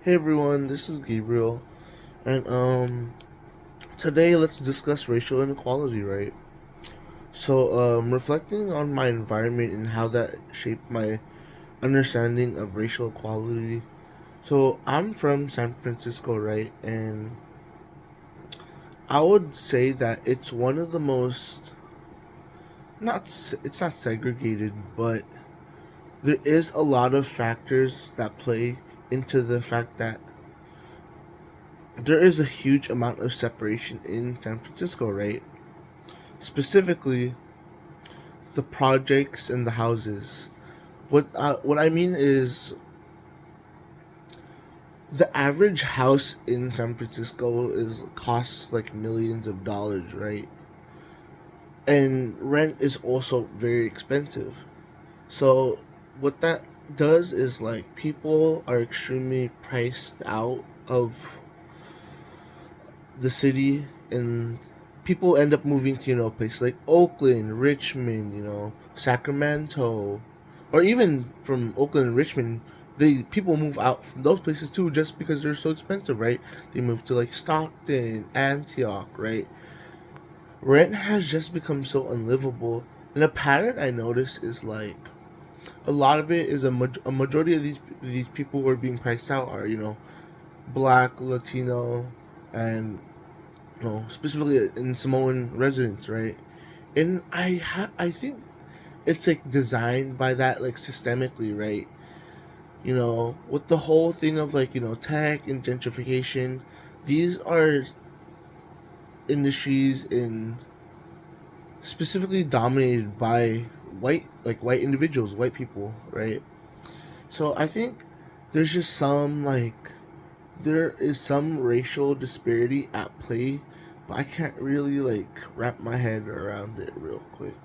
Hey everyone, this is Gabriel, and today let's discuss racial inequality, right? So, reflecting on my environment and how that shaped my understanding of racial equality. So, I'm from San Francisco, right? And I would say that it's one of the most it's not segregated, but there is a lot of factors that play into the fact that there is a huge amount of separation in San Francisco, right? Specifically, the projects and the houses. What I mean is the average house in San Francisco is costs like millions of dollars, right? And rent is also very expensive. So what that does is like people are extremely priced out of the city, and people end up moving to places like Oakland, Richmond, Sacramento, or even from Oakland and Richmond. They people move out from those places too, just because they're so expensive, right? They move to like Stockton, Antioch, right? Rent has just become so unlivable, and a pattern I notice is like a lot of it is a majority of these people who are being priced out are black, Latino, and specifically in Samoan residents, right? And I think it's like designed by that like systemically, right? With the whole thing of like tech and gentrification, these are industries in specifically dominated by white individuals, white people, right? So I think there's just some like there is some racial disparity at play, but I can't really like wrap my head around it real quick.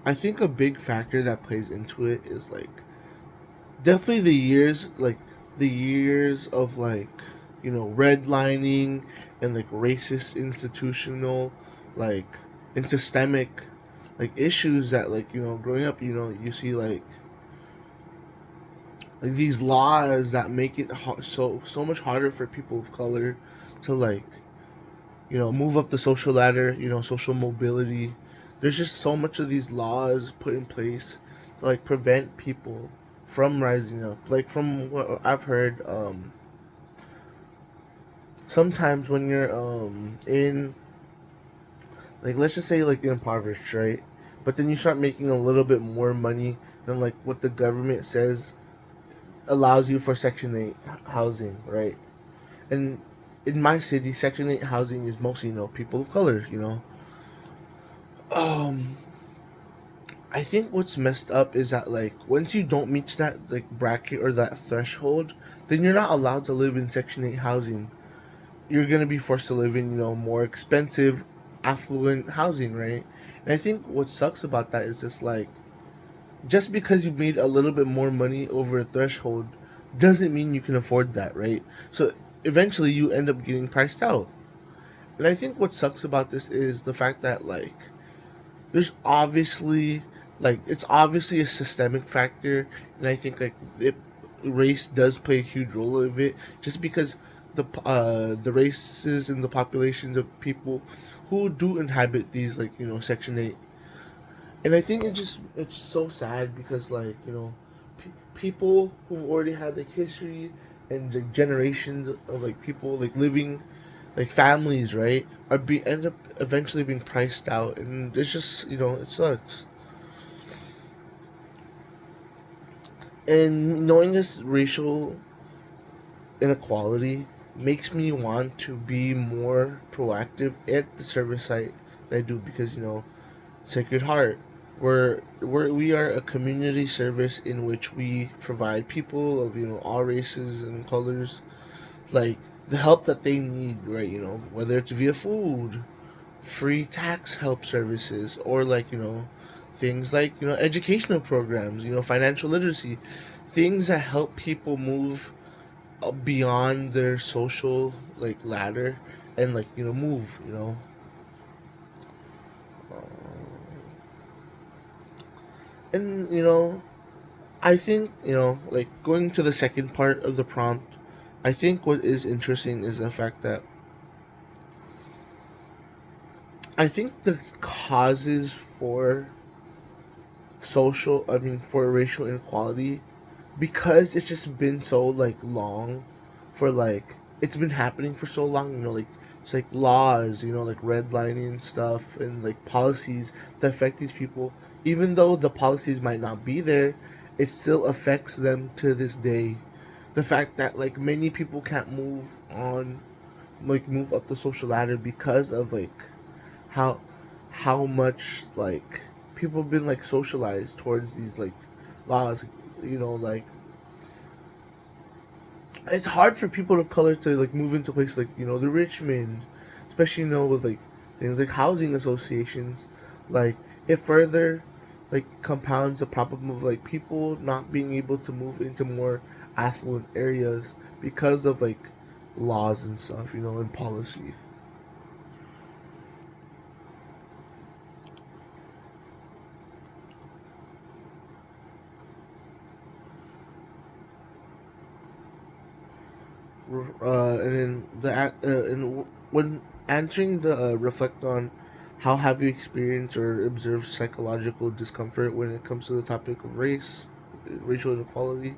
I think a big factor that plays into it is like definitely the years of like redlining and like racist institutional like and systemic like issues that like growing up you see like these laws that make it so much harder for people of color to like move up the social ladder, social mobility. There's just so much of these laws put in place to like prevent people from rising up. Like from what I've heard, sometimes when you're in like let's just say like you're impoverished, right? But then you start making a little bit more money than like what the government says allows you for Section 8 housing, right? And in my city, Section 8 housing is mostly, people of color, Um, I think what's messed up is that, like, once you don't meet that, like, bracket or that threshold, then you're not allowed to live in Section 8 housing. You're gonna be forced to live in, more expensive, affluent housing, right? And I think what sucks about that is just because you made a little bit more money over a threshold doesn't mean you can afford that, right? So eventually you end up getting priced out. And I think what sucks about this is the fact that there's obviously it's obviously a systemic factor, and I think race does play a huge role of it, just because the races and the populations of people who do inhabit these Section 8. And I think it's so sad because people who've already had like history and like generations of like people like living like families, right, are be end up eventually being priced out, and it's just it sucks. And knowing this racial inequality makes me want to be more proactive at the service site that I do, because Sacred Heart, we are a community service in which we provide people of all races and colors like the help that they need, right? Whether it's via food, free tax help services, or things like educational programs, financial literacy, things that help people move beyond their social like ladder, and move. And I think like going to the second part of the prompt, I think what is interesting is the fact that I think the causes for for racial inequality, because it's just been so like long, for like it's been happening for so long, like it's like laws, like redlining and stuff, and like policies that affect these people. Even though the policies might not be there, it still affects them to this day. The fact that like many people can't move on, like move up the social ladder because of like how how much like people have been like socialized towards these like laws. Like it's hard for people of color to like move into places like the Richmond, especially with like things like housing associations. Like it further like compounds the problem of like people not being able to move into more affluent areas because of like laws and stuff, and policy. And then when answering the reflect on how have you experienced or observed psychological discomfort when it comes to the topic of racial inequality.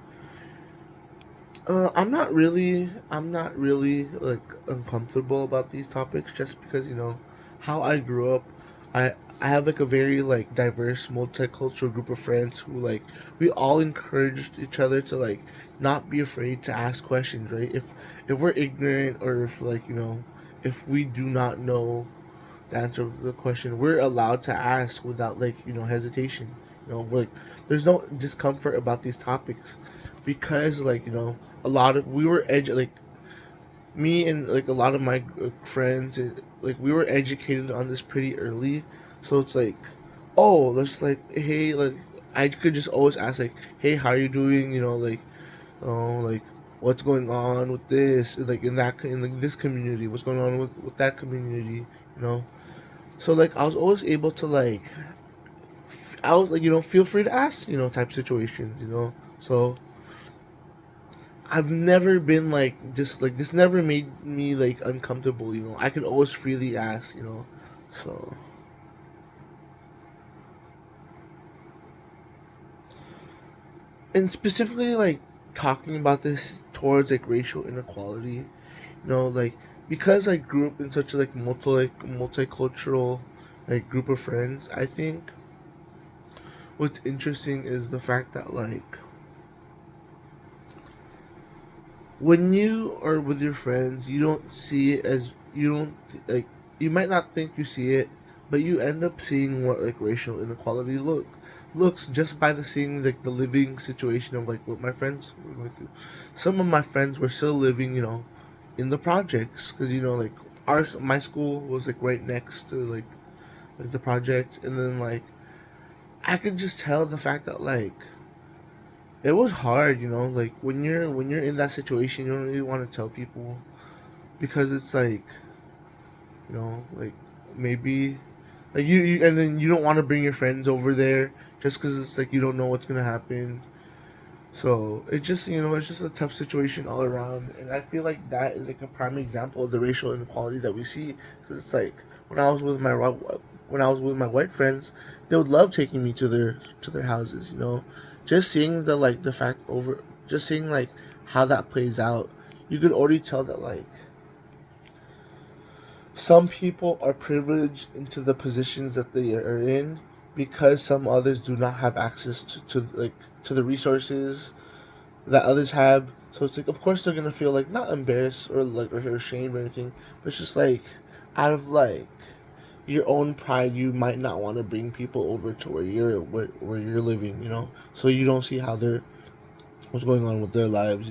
I'm not really like uncomfortable about these topics, just because how I grew up. I have like a very like diverse multicultural group of friends who like we all encouraged each other to like not be afraid to ask questions, right? If we're ignorant, or if like if we do not know the answer of the question, we're allowed to ask without like hesitation. Like there's no discomfort about these topics, because like a lot of we were like me and like a lot of my friends, like we were educated on this pretty early. So it's like, oh, let's like, hey, like I could just always ask like, hey, how are you doing, like, oh, like what's going on with this, like in like, this community, what's going on with that community, you know so like I was always able to like I was like feel free to ask, type situations, so I've never been like this never made me like uncomfortable, I could always freely ask, so. And specifically like talking about this towards like racial inequality, like because I grew up in such a like multicultural like group of friends. I think what's interesting is the fact that like when you are with your friends, you don't see it as you don't like you might not think you see it, but you end up seeing what like racial inequality looks just by the seeing like the living situation of like what my friends were going through. Some of my friends were still living, in the projects, because like my school was like right next to like the project, and then like I could just tell the fact that like it was hard, like when you're in that situation, you don't really want to tell people, because it's like, like maybe like and then you don't want to bring your friends over there just because it's like you don't know what's gonna happen. So it's just a tough situation all around, and I feel like that is like a prime example of the racial inequality that we see. Because it's like when I was with my when I was with my white friends, they would love taking me to their houses. Just seeing the like the fact over, just seeing like how that plays out, you could already tell that like some people are privileged into the positions that they are in, because some others do not have access to the resources that others have. So it's like, of course, they're gonna feel like not embarrassed or like or ashamed or anything, but it's just like out of like your own pride, you might not want to bring people over to where you're living, so you don't see how they're what's going on with their lives.